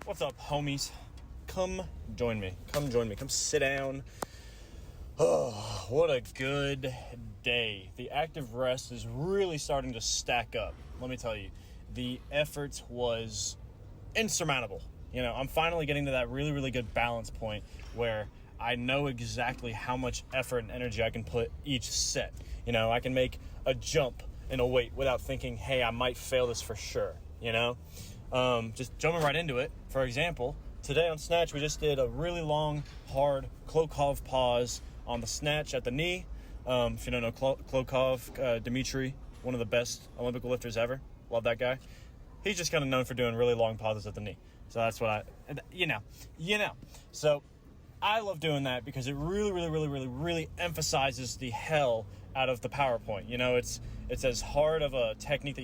What's up, homies? Come join me. Come sit down. Oh, what a good day. The active rest is really starting to stack up. Let me tell you, the effort was insurmountable. I'm finally getting to that really, really good balance point where I know exactly how much effort and energy I can put each set. I can make a jump in a weight without thinking, hey, I might fail this for sure, Just jumping right into it. For example, today on Snatch, we just did a really long, hard Klokov pause on the Snatch at the knee. If you don't know Klokov, Dmitry, one of the best Olympic lifters ever. Love that guy. He's just kind of known for doing really long pauses at the knee. So that's what So I love doing that because it really emphasizes the hell out of the PowerPoint. It's as hard of a technique that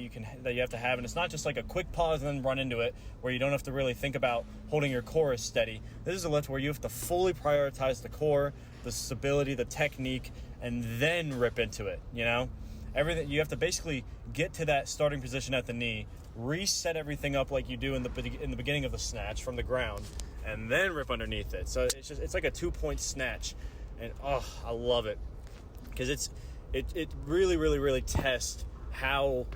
you have to have, and it's not just like a quick pause and then run into it where you don't have to really think about holding your core as steady. This is a lift where you have to fully prioritize the core, the stability, the technique, and then rip into it. Everything, you have to basically get to that starting position at the knee, reset everything up like you do in the beginning of the Snatch from the ground, and then rip underneath it. So it's like a 2-point snatch, and I love it because it really tests how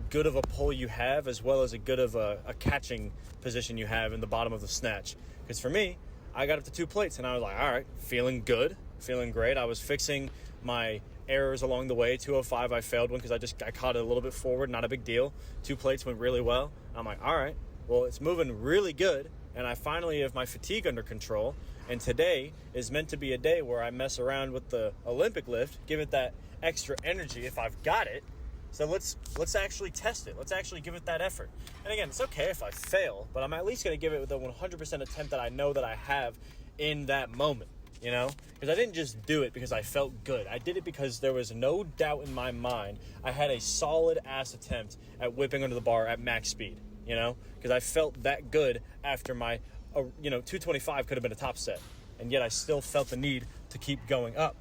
good of a pull you have as well as a good of a catching position you have in the bottom of the Snatch. Because for me, I got up to 2 plates and I was like, all right, feeling good, feeling great. I was fixing my errors along the way. 205, I failed one because I caught it a little bit forward, not a big deal. 2 plates went really well. I'm like, all right, well, it's moving really good, and I finally have my fatigue under control. And today is meant to be a day where I mess around with the Olympic lift, give it that extra energy if I've got it. So let's actually test it. Let's actually give it that effort. And again, it's okay if I fail, but I'm at least going to give it the 100% attempt that I know that I have in that moment. Because I didn't just do it because I felt good. I did it because there was no doubt in my mind I had a solid ass attempt at whipping under the bar at max speed, because I felt that good after my, 225 could have been a top set. And yet I still felt the need to keep going up.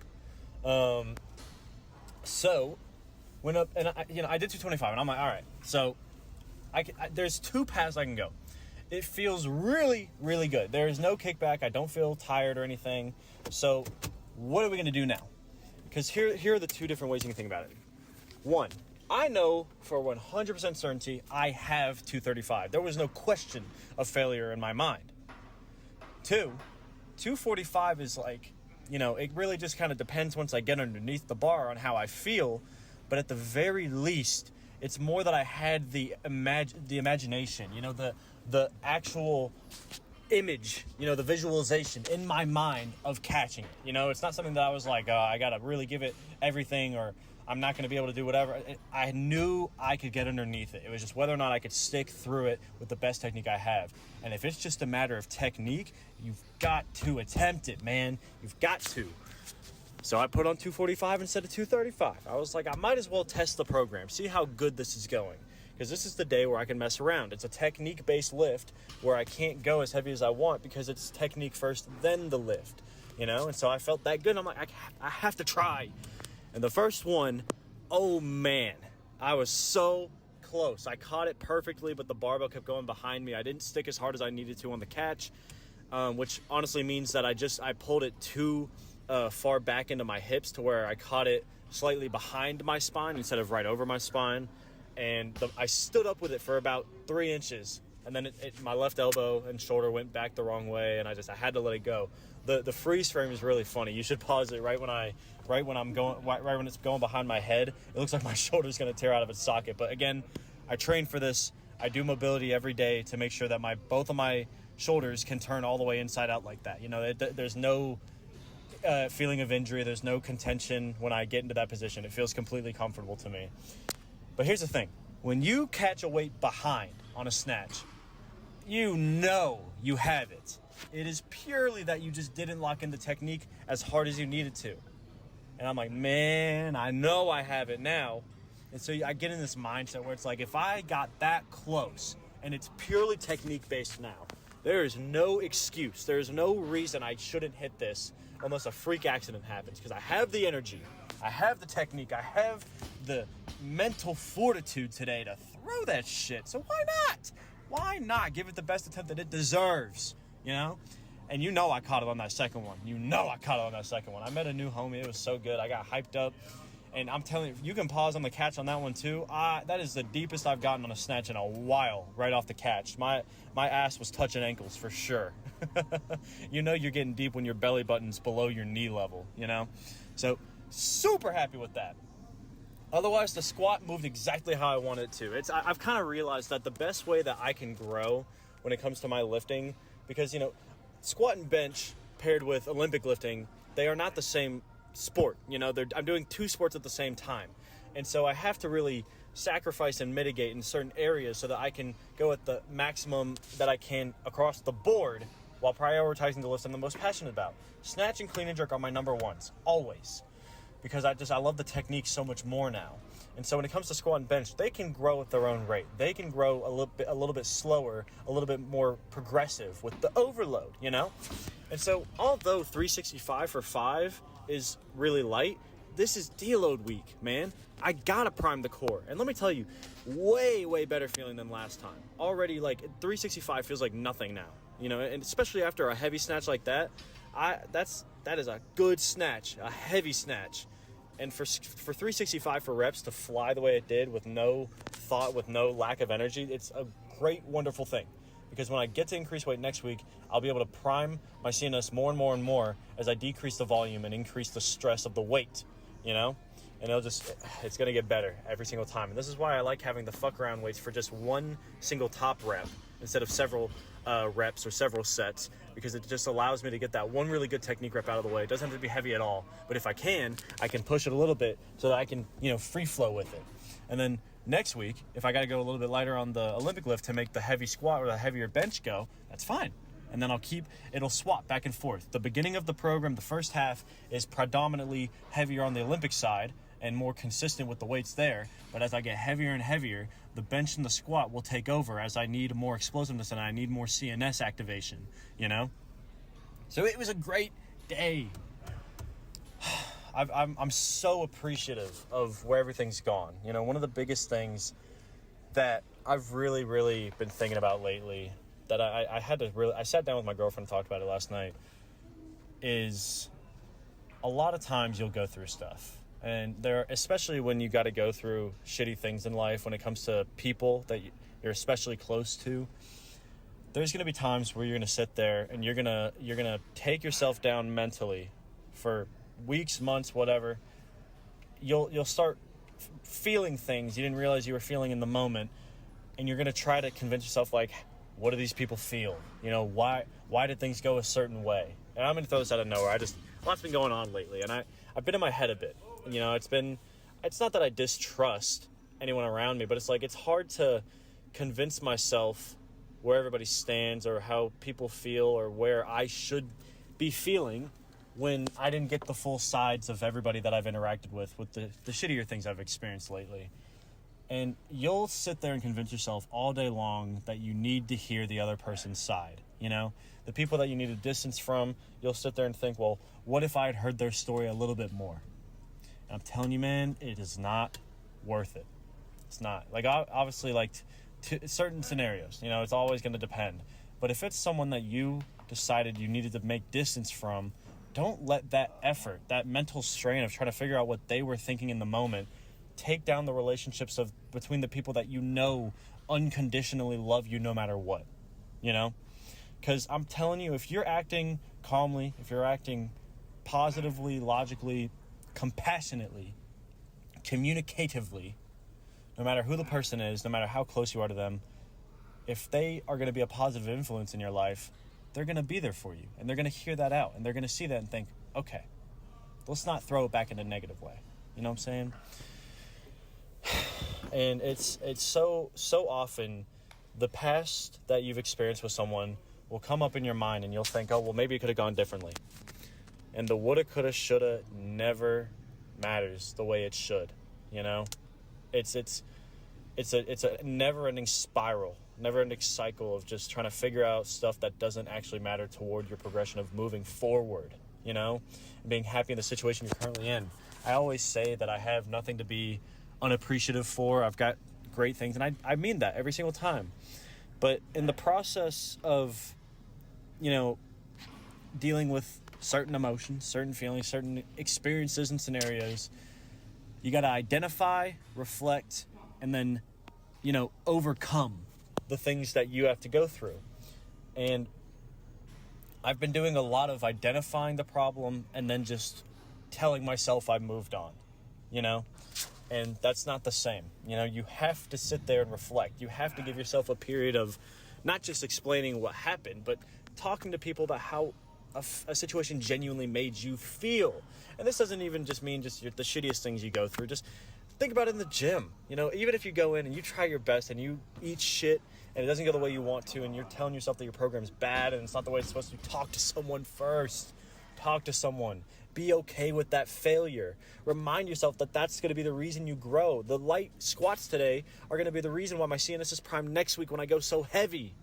So went up and I did 225 and I'm like, all right, so there's 2 paths I can go. It feels really, really good. There is no kickback. I don't feel tired or anything. So what are we going to do now? Because here are the 2 different ways you can think about it. 1, I know for 100% certainty I have 235. There was no question of failure in my mind. 2, 245 is like, it really just kind of depends once I get underneath the bar on how I feel. But at the very least, it's more that I had the imagination, the actual image, the visualization in my mind of catching it. It's not something that I was like, I got to really give it everything or I'm not going to be able to do whatever. I knew I could get underneath it. It was just whether or not I could stick through it with the best technique I have. And if it's just a matter of technique, you've got to attempt it, man. You've got to. So I put on 245 instead of 235. I was like, I might as well test the program, see how good this is going. Because this is the day where I can mess around. It's a technique-based lift where I can't go as heavy as I want because it's technique first, then the lift. And so I felt that good. I'm like, I have to try. And the first one, oh man, I was so close. I caught it perfectly, but the barbell kept going behind me. I didn't stick as hard as I needed to on the catch, which honestly means that I pulled it too far back into my hips to where I caught it slightly behind my spine instead of right over my spine. And I stood up with it for about 3 inches. And then my left elbow and shoulder went back the wrong way. And I had to let it go. The freeze frame is really funny. You should pause it right when it's going behind my head. It looks like my shoulder's going to tear out of its socket. But again, I train for this. I do mobility every day to make sure that both of my shoulders can turn all the way inside out like that. There's no feeling of injury. There's no contention when I get into that position. It feels completely comfortable to me. But here's the thing. When you catch a weight behind on a Snatch, you have it. It is purely that you just didn't lock in the technique as hard as you needed to. And I'm like, man, I know I have it now. And so I get in this mindset where it's like, if I got that close and it's purely technique based now, there is no excuse. There's no reason I shouldn't hit this unless a freak accident happens, because I have the energy, I have the technique, I have the mental fortitude today to throw that shit. So why not? Why not give it the best attempt that it deserves, you know? And I caught it on that second one. I met a new homie. It was so good. I got hyped up. And I'm telling you can pause on the catch on that one too. That is the deepest I've gotten on a snatch in a while, right off the catch. My ass was touching ankles for sure. You're getting deep when your belly button's below your knee level, So, super happy with that. Otherwise, the squat moved exactly how I wanted it to. I've kind of realized that the best way that I can grow when it comes to my lifting, because, squat and bench paired with Olympic lifting, they are not the same sport. I'm doing two sports at the same time. And so I have to really sacrifice and mitigate in certain areas so that I can go at the maximum that I can across the board while prioritizing the lifts I'm the most passionate about. Snatch and clean and jerk are my number ones, always. Because I love the technique so much more now. And so when it comes to squat and bench, they can grow at their own rate. They can grow a little bit slower, a little bit more progressive with the overload, And so although 365 for 5 is really light, this is deload week, man. I gotta prime the core. And let me tell you, way, way better feeling than last time. Already, 365 feels like nothing now, and especially after a heavy snatch like that, that is a good snatch, a heavy snatch. And for 365 for reps to fly the way it did with no thought, with no lack of energy, it's a great, wonderful thing. Because when I get to increase weight next week, I'll be able to prime my CNS more and more and more as I decrease the volume and increase the stress of the weight, And it's going to get better every single time. And this is why I like having the fuck around weights for just one single top rep instead of several reps or several sets, because it just allows me to get that one really good technique rep out of the way. It doesn't have to be heavy at all, but if I can push it a little bit so that I can, free flow with it. And then next week, if I got to go a little bit lighter on the Olympic lift to make the heavy squat or the heavier bench go, that's fine. And then it'll swap back and forth. The beginning of the program, the first half, is predominantly heavier on the Olympic side and more consistent with the weights there. But as I get heavier and heavier, the bench and the squat will take over as I need more explosiveness and I need more CNS activation, So it was a great day. I'm so appreciative of where everything's gone. One of the biggest things that I've really, really been thinking about lately, that I sat down with my girlfriend and talked about it last night, is a lot of times you'll go through stuff. And especially when you got to go through shitty things in life, when it comes to people that you're especially close to, there's going to be times where you're going to sit there and you're going to take yourself down mentally for weeks, months, whatever. You'll start feeling things you didn't realize you were feeling in the moment, and you're going to try to convince yourself, what do these people feel? Why did things go a certain way? And I'm going to throw this out of nowhere. A lot's been going on lately, and I've been in my head a bit. It's not that I distrust anyone around me, but it's hard to convince myself where everybody stands or how people feel or where I should be feeling when I didn't get the full sides of everybody that I've interacted with the shittier things I've experienced lately. And you'll sit there and convince yourself all day long that you need to hear the other person's side. The people that you need to distance from, you'll sit there and think, well, what if I had heard their story a little bit more? And I'm telling you, man, it is not worth it. It's not. Obviously, certain scenarios, it's always going to depend. But if it's someone that you decided you needed to make distance from, don't let that effort, that mental strain of trying to figure out what they were thinking in the moment, take down the relationships between the people that unconditionally love you no matter what, Because I'm telling you, if you're acting calmly, if you're acting positively, logically, compassionately, communicatively, no matter who the person is, no matter how close you are to them, if they are going to be a positive influence in your life, they're going to be there for you, and they're going to hear that out, and they're going to see that and think, okay, let's not throw it back in a negative way. You know what I'm saying? And it's so often the past that you've experienced with someone will come up in your mind, and you'll think, oh, well, maybe it could have gone differently. And the woulda, coulda, shoulda never matters the way it should. It's a never-ending spiral, never-ending cycle of just trying to figure out stuff that doesn't actually matter toward your progression of moving forward, and being happy in the situation you're currently in. I always say that I have nothing to be unappreciative for. I've got great things, and I mean that every single time. But in the process of, dealing with certain emotions, certain feelings, certain experiences and scenarios, you got to identify, reflect, and then, overcome the things that you have to go through. And I've been doing a lot of identifying the problem and then just telling myself I moved on, and that's not the same. You have to sit there and reflect. You have to give yourself a period of not just explaining what happened, but talking to people about how a situation genuinely made you feel. And this doesn't even just mean the shittiest things you go through. Just think about it in the gym. Even if you go in and you try your best and you eat shit and it doesn't go the way you want to, and you're telling yourself that your program's bad and it's not the way it's supposed to, talk to someone first. Talk to someone. Be okay with that failure. Remind yourself that that's going to be the reason you grow. The light squats today are going to be the reason why my CNS is primed next week when I go so heavy.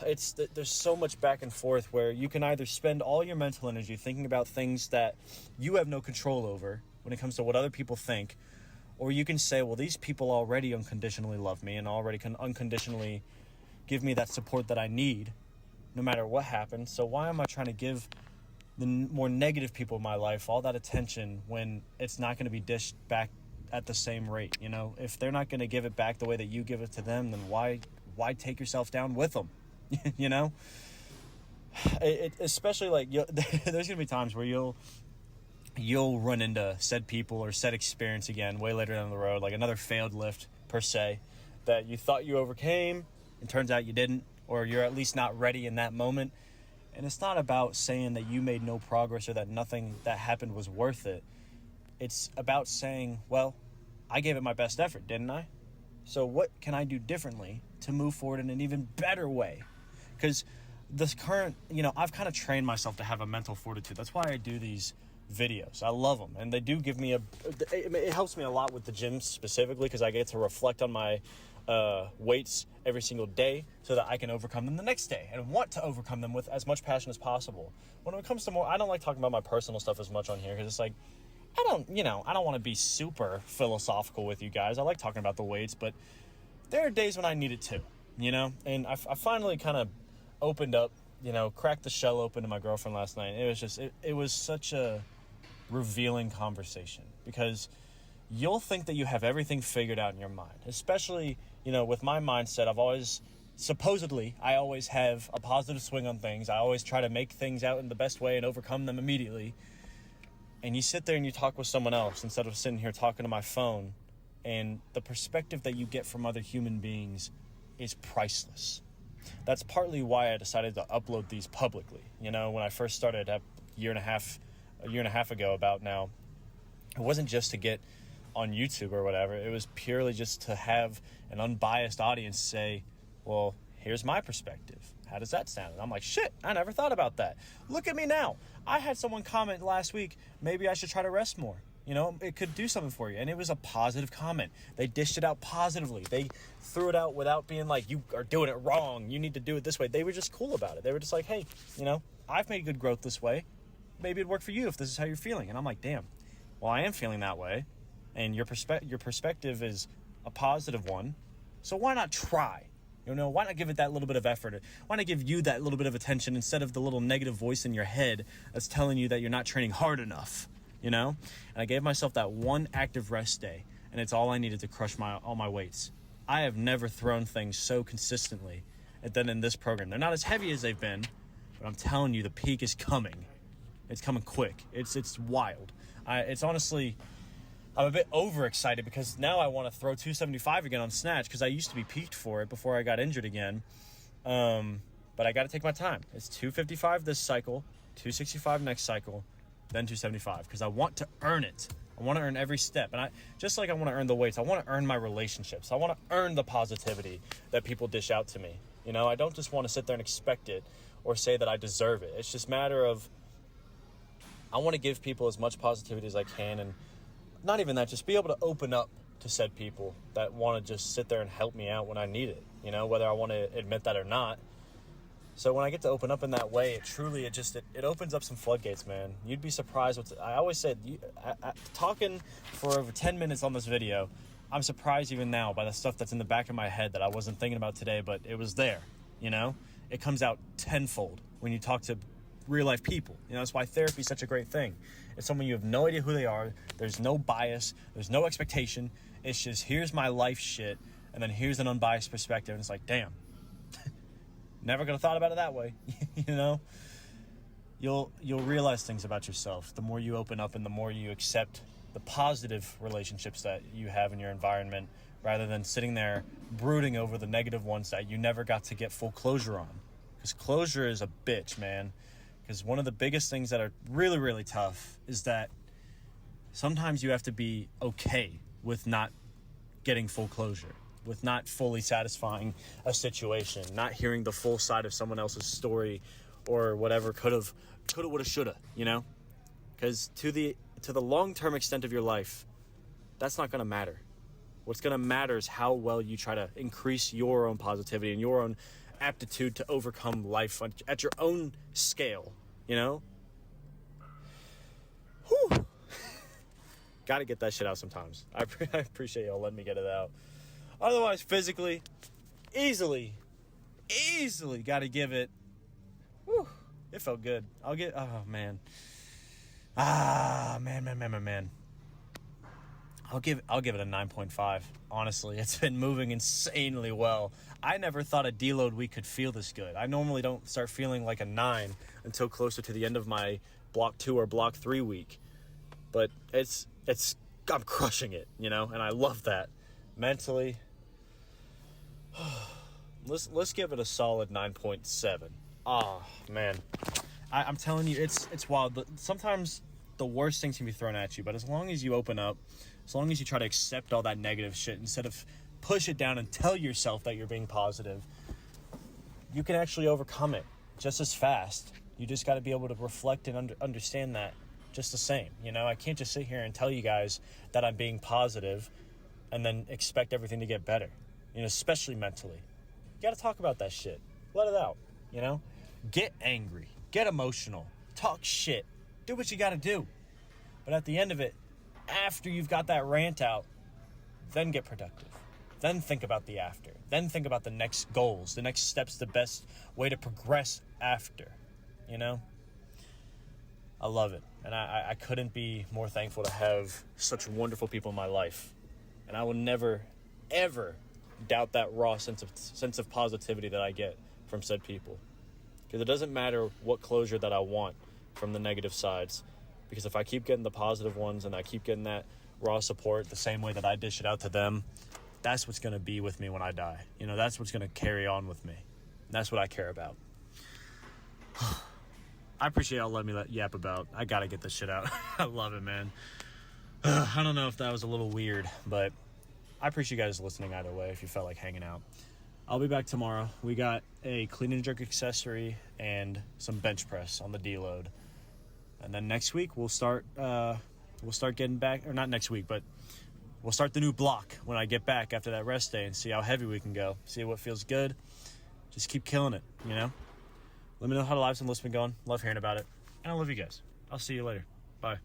There's so much back and forth where you can either spend all your mental energy thinking about things that you have no control over when it comes to what other people think, or you can say, well, these people already unconditionally love me and already can unconditionally give me that support that I need no matter what happens. So why am I trying to give the more negative people in my life all that attention when it's not going to be dished back at the same rate? If they're not going to give it back the way that you give it to them, then why take yourself down with them? Especially there's gonna be times where you'll run into said people or said experience again way later down the road, like another failed lift per se that you thought you overcame and turns out you didn't, or you're at least not ready in that moment. And it's not about saying that you made no progress or that nothing that happened was worth it. It's about saying, well, I gave it my best effort, didn't I? So what can I do differently to move forward in an even better way? Because this current, I've kind of trained myself to have a mental fortitude. That's why I do these videos. I love them. And they do give me it helps me a lot with the gym specifically, because I get to reflect on my weights every single day so that I can overcome them the next day and want to overcome them with as much passion as possible. When it comes to I don't like talking about my personal stuff as much on here, because it's like, I don't want to be super philosophical with you guys. I like talking about the weights, but there are days when I need it too, and I finally kind of opened up, cracked the shell open to my girlfriend last night. It was such a revealing conversation, because you'll think that you have everything figured out in your mind, especially, with my mindset. I always have a positive swing on things. I always try to make things out in the best way and overcome them immediately. And you sit there and you talk with someone else instead of sitting here talking to my phone, and the perspective that you get from other human beings is priceless. That's partly why I decided to upload these publicly. When I first started a year and a half ago about now, it wasn't just to get on YouTube or whatever. It was purely just to have an unbiased audience say, well, here's my perspective. How does that sound? And I'm like, shit, I never thought about that. Look at me now. I had someone comment last week, maybe I should try to rest more. It could do something for you. And it was a positive comment. They dished it out positively. They threw it out without being like, you are doing it wrong. You need to do it this way. They were just cool about it. They were just like, hey, I've made good growth this way. Maybe it'd work for you if this is how you're feeling. And I'm like, damn, well, I am feeling that way. And your perspective is a positive one. So why not try? Why not give it that little bit of effort? Why not give you that little bit of attention instead of the little negative voice in your head that's telling you that you're not training hard enough? And I gave myself that one active rest day, and it's all I needed to crush all my weights. I have never thrown things so consistently than in this program. They're not as heavy as they've been, but I'm telling you, the peak is coming. It's coming quick. It's wild. It's honestly, I'm a bit overexcited because now I want to throw 275 again on Snatch, because I used to be peaked for it before I got injured again. But I got to take my time. It's 255 this cycle, 265 next cycle, then 275, because I want to earn it. I want to earn every step. And just like I want to earn the weights, I want to earn my relationships. I want to earn the positivity that people dish out to me. I don't just want to sit there and expect it or say that I deserve it. It's just a matter of, I want to give people as much positivity as I can, and not even that, just be able to open up to said people that want to just sit there and help me out when I need it, whether I want to admit that or not. So when I get to open up in that way, it opens up some floodgates, man. You'd be surprised. I always said, talking for over 10 minutes on this video, I'm surprised even now by the stuff that's in the back of my head that I wasn't thinking about today, but it was there, you know? It comes out tenfold when you talk to real life people. You know, that's why therapy is such a great thing. It's someone you have no idea who they are. There's no bias. There's no expectation. It's just, here's my life shit, and then here's an unbiased perspective. And it's like, damn, never could have thought about it that way. You know? You'll realize things about yourself the more you open up and the more you accept the positive relationships that you have in your environment, rather than sitting there brooding over the negative ones that you never got to get full closure on. Because closure is a bitch, man. Because one of the biggest things that are really, really tough is that sometimes you have to be okay with not getting full closure, with not fully satisfying a situation, not hearing the full side of someone else's story or whatever coulda, woulda, shoulda, you know? Because to the long-term extent of your life, that's not going to matter. What's going to matter is how well you try to increase your own positivity and your own aptitude to overcome life at your own scale, you know? Whew. Got to get that shit out sometimes. I appreciate y'all letting me get it out. Otherwise, physically, easily got to give it. Whew, it felt good. Oh, man. Man. I'll give it a 9.5. Honestly, it's been moving insanely well. I never thought a deload week could feel this good. I normally don't start feeling like a 9 until closer to the end of my block 2 or block 3 week. But I'm crushing it, you know, and I love that. Mentally, let's give it a solid 9.7. Oh, man. I'm telling you, it's wild. Sometimes the worst things can be thrown at you, but as long as you open up, as long as you try to accept all that negative shit instead of push it down and tell yourself that you're being positive, you can actually overcome it just as fast. You just got to be able to reflect and understand that just the same. You know, I can't just sit here and tell you guys that I'm being positive and then expect everything to get better, you know, especially mentally. You got to talk about that shit. Let it out, you know? Get angry. Get emotional. Talk shit. Do what you got to do. But at the end of it, after you've got that rant out, then get productive. Then think about the after. Then think about the next goals, the next steps, the best way to progress after, you know? I love it. And I couldn't be more thankful to have such wonderful people in my life. And I will never, ever doubt that raw sense of positivity that I get from said people. Because it doesn't matter what closure that I want from the negative sides. Because if I keep getting the positive ones and I keep getting that raw support the same way that I dish it out to them, that's what's going to be with me when I die. You know, that's what's going to carry on with me. That's what I care about. I appreciate y'all letting me yap about. I got to get this shit out. I love it, man. I don't know if that was a little weird, but I appreciate you guys listening either way if you felt like hanging out. I'll be back tomorrow. We got a clean and jerk accessory and some bench press on the deload. And then next week we'll start getting back, or not next week, but we'll start the new block when I get back after that rest day and see how heavy we can go. See what feels good. Just keep killing it, you know? Let me know how the lives and lists been going. Love hearing about it. And I love you guys. I'll see you later. Bye.